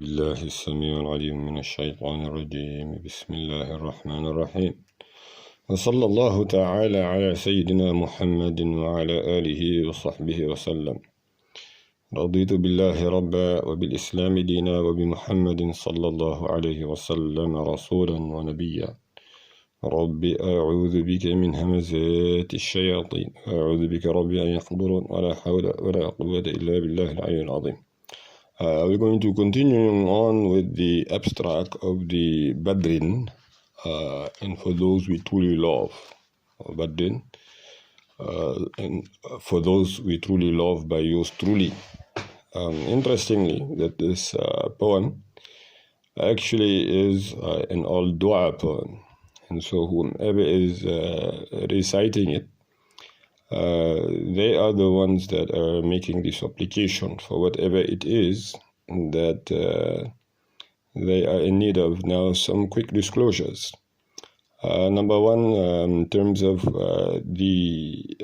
بالله السميع العليم من الشيطان الرجيم بسم الله الرحمن الرحيم وصلى الله تعالى على سيدنا محمد وعلى آله وصحبه وسلم رضيت بالله ربا وبالإسلام دينا وبمحمد صلى الله عليه وسلم رسولا ونبيا رب أعوذ بك من همزات الشياطين أعوذ بك ربي أن يحضرون ولا حول ولا قوة إلا بالله العلي العظيم. We're going to continue on with the abstract of the Badrin, and for those we truly love, Badrin, and for those we truly love by yours truly. Interestingly, that this poem actually is an old dua poem, and so whomever is reciting it, they are the ones that are making the supplication for whatever it is that they are in need of. Now, some quick disclosures. Number one, in terms of the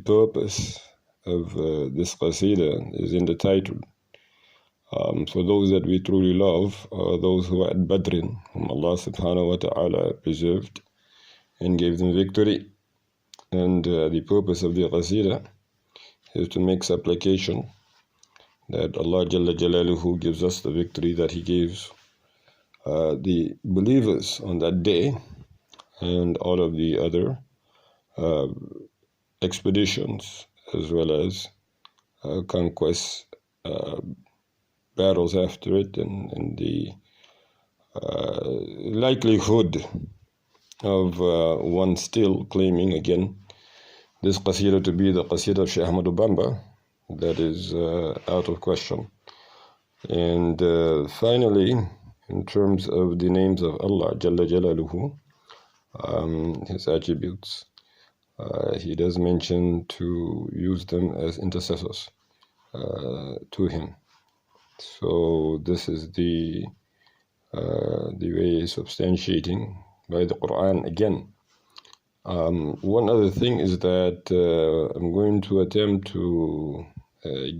purpose of this qasida is in the title. For those that we truly love, those who are at Badrin, whom Allah subhanahu wa ta'ala preserved and gave them victory. And the purpose of the qasida is to make supplication that Allah Jalla Jalaluhu gives us the victory that He gives the believers on that day, and all of the other expeditions as well as conquests, battles after it, and the likelihood of one still claiming again this qasida to be the qasida of Shaykh Ahmadu Bamba. That is out of question. And finally, in terms of the names of Allah Jalla Jalaluhu, His attributes, He does mention to use them as intercessors to Him. So this is the way substantiating by the Quran again. One other thing is that I'm going to attempt to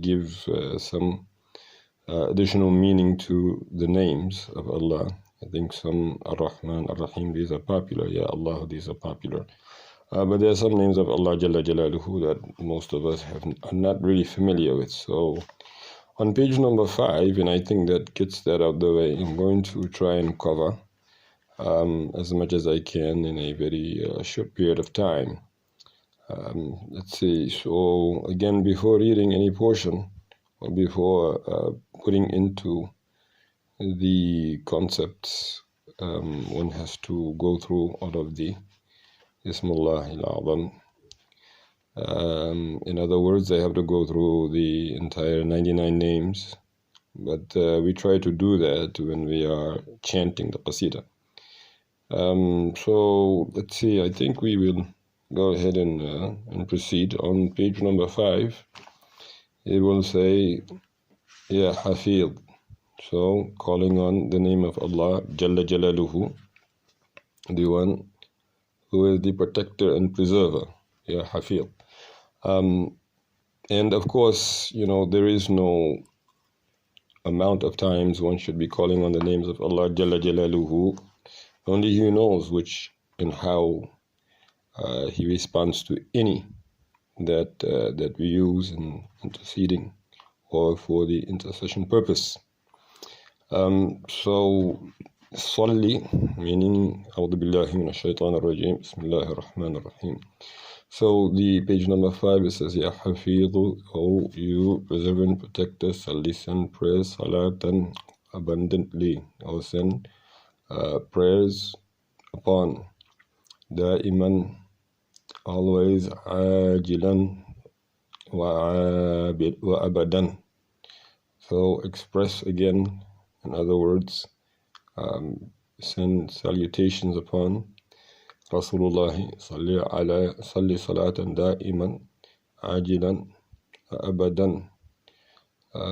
give some additional meaning to the names of Allah. I think some Ar-Rahman, Ar-Rahim, these are popular. Ya Allah, these are popular. But there are some names of Allah Jalla Jalaluhu that most of us are not really familiar with. So on page number 5, and I think that gets that out of the way, I'm going to try and cover as much as I can in a very short period of time. Let's see. So again, before reading any portion or before putting into the concepts, one has to go through all of the Ismullah al-Azam. In other words, I have to go through the entire 99 names, but we try to do that when we are chanting the qasida. So let's see, I think we will go ahead and proceed. On page number 5, it will say, Ya Hafid. So calling on the name of Allah Jalla Jalaluhu, the one who is the protector and preserver, Ya Hafid. And of course, there is no amount of times one should be calling on the names of Allah Jalla Jalaluhu. Only He knows which and how He responds to any that we use in interceding or for the intercession purpose. So, Salli, meaning, A'udhu Billahi Minash Shaitanir Rajim, Bismillahir Rahmanir Rahim. So, the page number 5, it says, Ya Hafidhu, O you preserving protector, Salli, send prayers, Salatan, abundantly, or send prayers upon Da'iman, always, Ajilan, wa abadan. So express again, in other words, send salutations upon Rasulullah salli salatan da'iman ajilan abadan.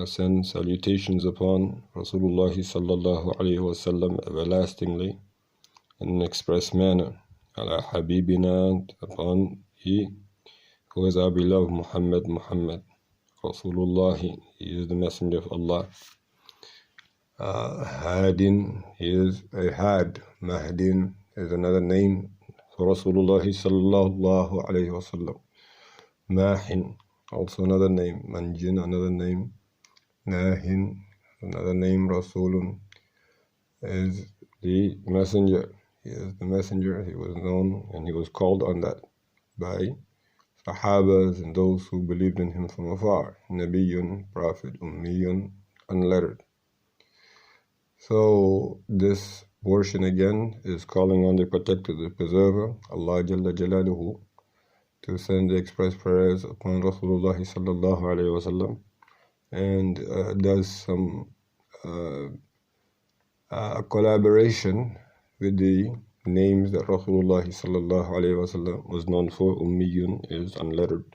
Send salutations upon Rasulullah sallallahu alayhi wasallam everlastingly in an express manner. Ala habibina, upon He who is our beloved Muhammad Rasulullah, He is the messenger of Allah. Hadin is a had. Mahdin is another name for Rasulullah sallallahu alayhi wasallam. Mahin, also another name. Manjin, another name. Nahin, another name. Rasulun is the messenger. He is the messenger. He was known and he was called on that by Sahabas and those who believed in him from afar. Nabiyun, prophet, ummiyun, unlettered. So this portion again is calling on the protector, the preserver, Allah Jalla Jalaluhu, to send the express prayers upon Rasulullah sallallahu alayhi wasallam, and does some collaboration with the names that Rasulullah sallallahu alayhi wasallam was known for. Ummiyun is unlettered,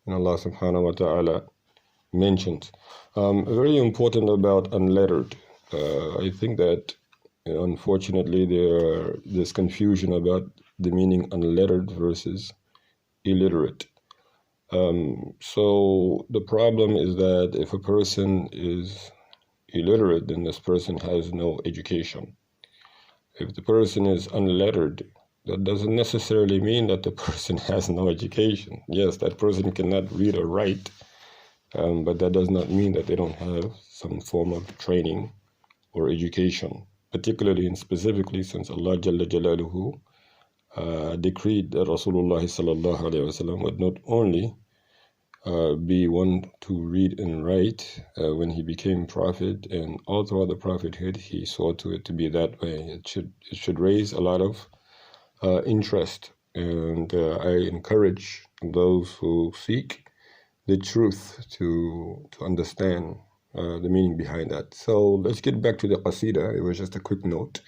and Allah subhanahu wa ta'ala mentions. Very important about unlettered. I think that unfortunately there's confusion about the meaning unlettered versus illiterate. So the problem is that if a person is illiterate, then this person has no education. If the person is unlettered, that doesn't necessarily mean that the person has no education. Yes, that person cannot read or write, but that does not mean that they don't have some form of training or education, particularly and specifically since Allah Jalla Jalaluhu decreed that Rasulullah sallallahu alayhi wasallam would not only be one to read and write when he became prophet, and all throughout the prophethood he saw to it to be that way. It should raise a lot of interest, and I encourage those who seek the truth to understand the meaning behind that. So let's get back to the qasida. It was just a quick note.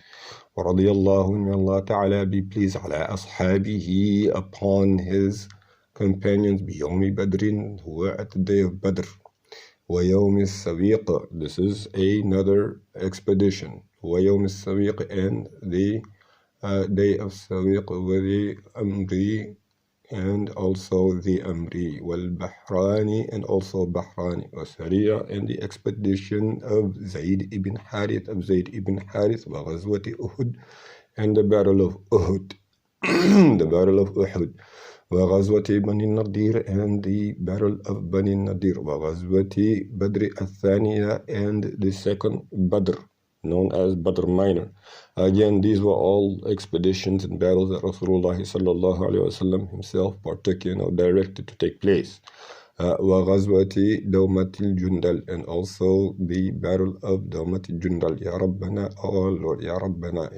وَرَضِيَ اللَّهُ, may Allah Ta'ala be pleased, عَلَى أَصْحَابِهِ, upon his companions, بِيَوْمِ بَدْرٍ, who were at the day of Badr. وَيَوْمِ السَّوِيقِ, this is another expedition. وَيَوْمِ السَّوِيقِ, and the day of Sawiq, وَذِي Amri, and also the Amri, wal-Bahrani, and also Bahrani, wa-Sariya, and the expedition of Zayd ibn Harith, wa Ghazwati Uhud, and the battle of Uhud, the battle of Uhud, wa Ghazwati Bani Nadir, and the battle of Bani Nadir, wa Ghazwati Badr al-Thaniya, and the second Badr, known as Badr Minor. Again, these were all expeditions and battles that Rasulullah sallallahu alaihi wasallam himself partook in or directed to take place. Wa Ghazwati Dawmatil Jundal, and also the battle of Dawmatil Jundal. Ya Rabbana, our Lord, Ya Rabbana,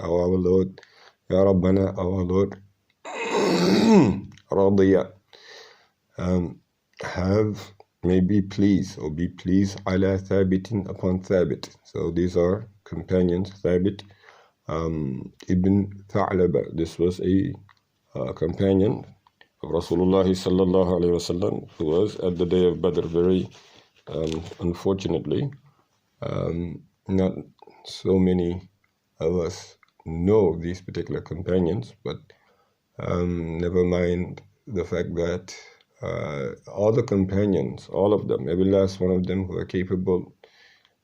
our Lord, Ya Rabbana, our Lord. Radiya, may be pleased or be pleased, ala Thabitin, upon Thabit. So these are companions. Thabit ibn Tha'laba, this was a companion of Rasulullah sallallahu alayhi wasallam, who was at the day of Badr. Very unfortunately, not so many of us know these particular companions, but never mind the fact that all the companions, all of them, every last one of them who are capable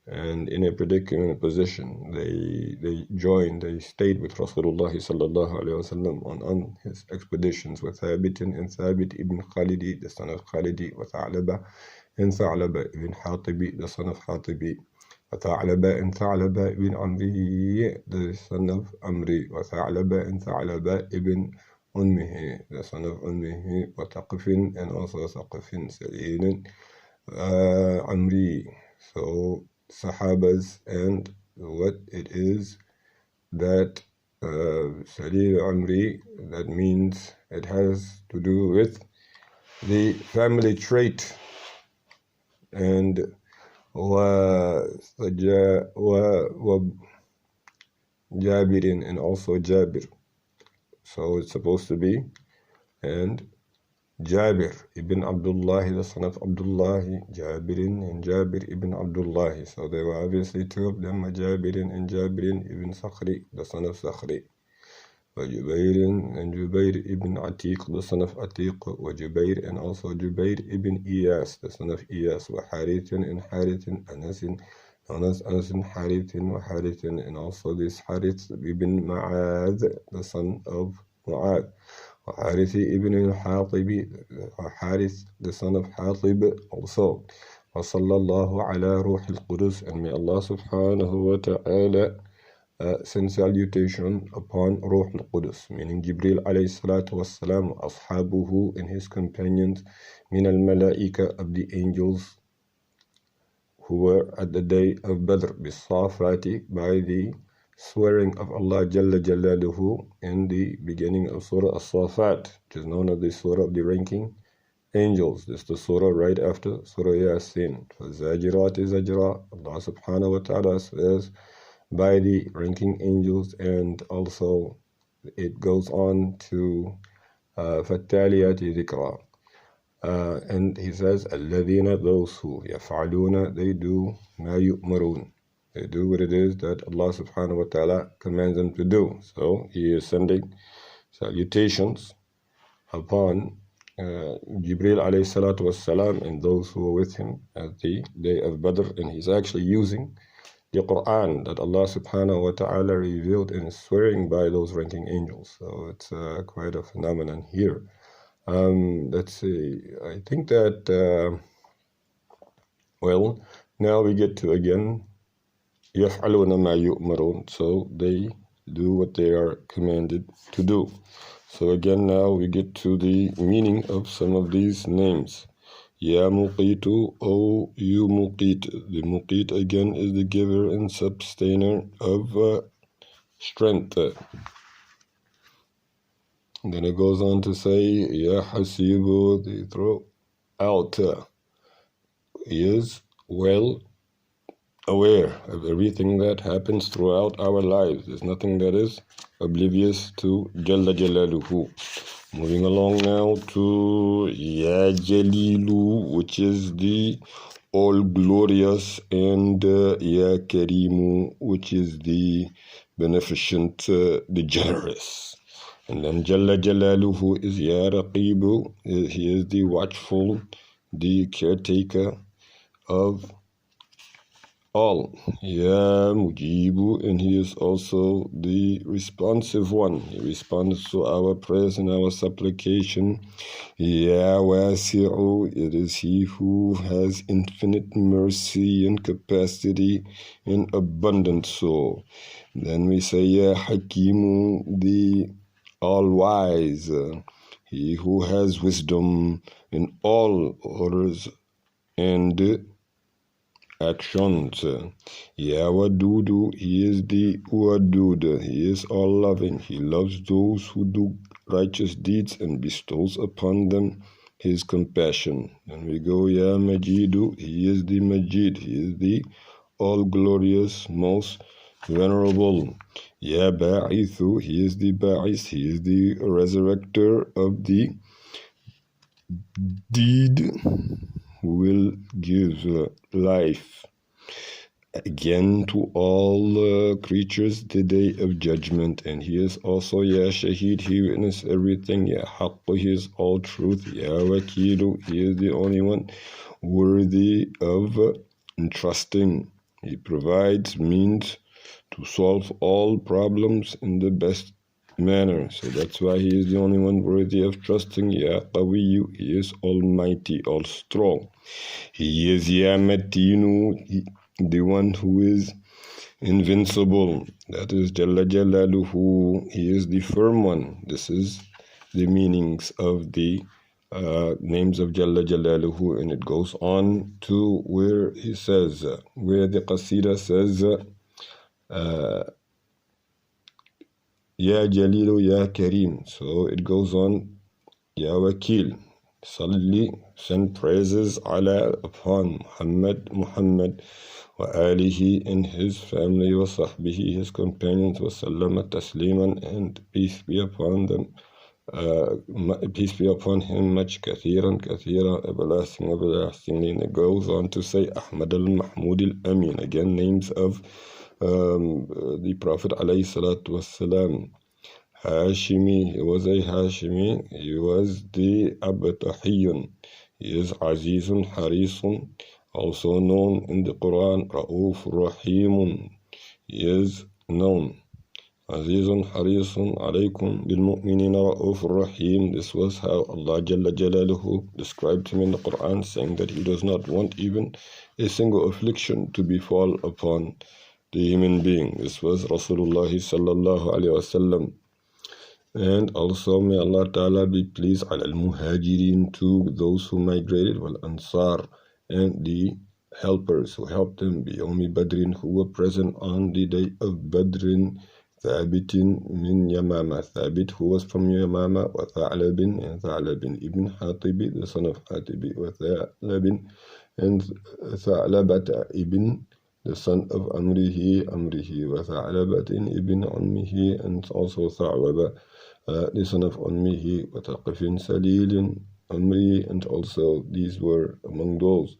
and in a predicament position, they joined, they stayed with Rasulullah sallallahu alaihi wasallam on his expeditions with Thabit and Thabit ibn Khalidi, the son of Khalidi, with Tha'laba and Tha'laba ibn Hatibi, the son of Hatibi, with Tha'laba and Tha'laba ibn Amri, the son of Amri, with Tha'laba and Tha'laba ibn Ummihi, the son of Ummihi, wa Taqfin, and also Taqfin, Sa'in, Amri. So Sahabas, and what it is that Salil Amri, that means it has to do with the family trait, and Jabirin, and also Jabir. So it's supposed to be, and Jabir ibn Abdullah, the son of Abdullah, Jabirin and Jabir ibn Abdullah. So there were obviously two of them, Jabirin and Jabirin ibn Sakhri, the son of Sakhri. Jubairin and Jubair ibn Atiq, the son of Atiq. Jubair, and also Jubair ibn Iyas, the son of Iyas. Harithin and Harithin, Anasin Anas ibn Harith, and also this Harith ibn Ma'ad, the son of Mu'ad. Harith ibn Hatib, Harith, the son of Hatib also. وصلى الله على روح القدس, and may Allah subhanahu wa ta'ala send salutation upon Ruh al-Qudus, meaning Jibril alayhi salatu wassalam, ashabuhu, and his companions, min al-malaika, of the angels, who were at the day of Badr, bisafati, by the swearing of Allah Jalla Jalaluhu, in the beginning of Surah As-Safat, which is known as the Surah of the ranking angels. This is the surah right after Surah Yasin. فَالزَّاجِرَاتِ زَجْرًا, Allah subhanahu wa ta'ala says, by the ranking angels, and also it goes on to فَالتَّالِيَاتِ ذِكْرًا. And he says, الَّذِينَ, those who, يَفْعَلُونَ, they do مَا يُؤْمَرُونَ, they do what it is that Allah subhanahu wa ta'ala commands them to do. So he is sending salutations upon Jibril alayhi salatu wassalam and those who were with him at the day of Badr, and he's actually using the Quran that Allah subhanahu wa ta'ala revealed and is swearing by those ranking angels. So it's quite a phenomenon here. Let's see, I think that well, now we get to again يَفْعَلُونَ مَا يُؤْمَرُونَ, so they do what they are commanded to do. So again, now we get to the meaning of some of these names. Ya Muqitu, O you Muqit. The Muqit again is the giver and sustainer of strength. And then it goes on to say, Ya Hasibu, the throw out. He is well aware of everything that happens throughout our lives. There's nothing that is oblivious to Jalla Jalaluhu. Moving along now to Ya Jalilu, which is the all glorious, and Ya Karimu, which is the beneficent, the generous. And then Jalla Jalaluhu is Ya Raqibu, he is the watchful, the caretaker of all. Ya Mujibu, and he is also the responsive one. He responds to our prayers and our supplication. Ya Wasi'u, it is he who has infinite mercy and capacity and abundance. So then we say Ya Hakimu, the all-wise, he who has wisdom in all orders and actions. Ya Wadudu, he is the Wadud, he is all loving, he loves those who do righteous deeds and bestows upon them his compassion. And we go Ya Majidu, he is the Majid, he is the all glorious, most venerable. Ya Ba'ithu, he is the Ba'ith, he is the resurrector of the deed, who will give life again to all creatures the day of judgment. And he is also Ya Shaheed, he witnesses everything. Ya Haqqu, he is all truth. Ya Wakilu, he is the only one worthy of entrusting. He provides means to solve all problems in the best manner. So that's why he is the only one worthy of trusting. Ya Qawiyu, he is almighty, all strong. He is Ya Matinu, the one who is invincible. That is Jalla Jalaluhu, he is the firm one. This is the meanings of the names of Jalla Jalaluhu, and it goes on to where he says, where the Qasida says, Ya Jalilu, Ya Kareem. So it goes on, Ya Wakil, Salli, send praises ala, upon Muhammad, wa alihi, in his family, wa sahbihi, his companions, wa sallama tasliman, and peace be upon them, peace be upon him, much, kathiran, everlasting, everlastingly. And it goes on to say, Ahmad al-Mahmud al-Amin, again names of the Prophet alayhi salatu wassalam. Hashimi, he was a Hashimi, he was the Abtahiyun, he is Azizun, Harisun, also known in the Quran, Ra'uf Rahimun. He is known. Azizun Harisun alaykum bil mu'minina Ra'uf Rahim. This was how Allah Jalla Jalaluhu described him in the Quran, saying that he does not want even a single affliction to befall upon the human being. This was Rasulullah sallallahu alayhi wasallam. And also may Allah Ta'ala be pleased al muhajirin, to those who migrated, wal ansar, and the helpers who helped them, Yawmi Badrin, who were present on the day of Badrin, Thabitin min Yamama, Thabit who was from Yamama, wa Tha'labin, and Tha'labin ibn Hatibi, the son of Hatibi, wa Tha'labin, and Tha'labata ibn, the son of Amrihi, wa Tha'labatin ibn Ummihi, and also Tha'laba, the son of Ummihi, wa Taqifin Salilin Amri, and also these were among those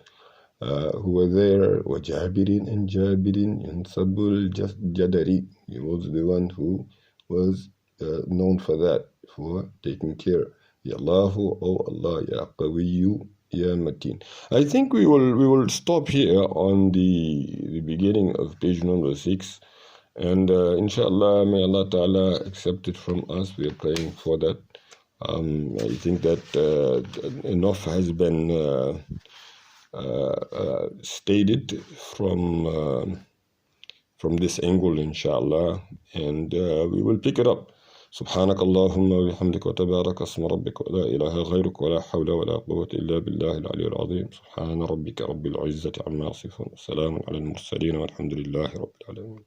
who were there, wa Jabirin, and Jabirin, and Sabul Jadari. He was the one who was known for that, for taking care. Ya Allahu, O Allah, Ya Qawiyu, Ya Mateen. I think we will stop here on the beginning of page number 6. And inshallah, may Allah Ta'ala accept it from us. We are praying for that. I think that enough has been stated from this angle, inshallah, and we will pick it up. سبحانك اللهم وبحمدك وتبارك اسم ربك ولا إله غيرك ولا حول ولا قوة إلا بالله العلي العظيم. سبحان ربك رب العزة عما يصفون، وسلام على المرسلين والحمد لله رب العالمين.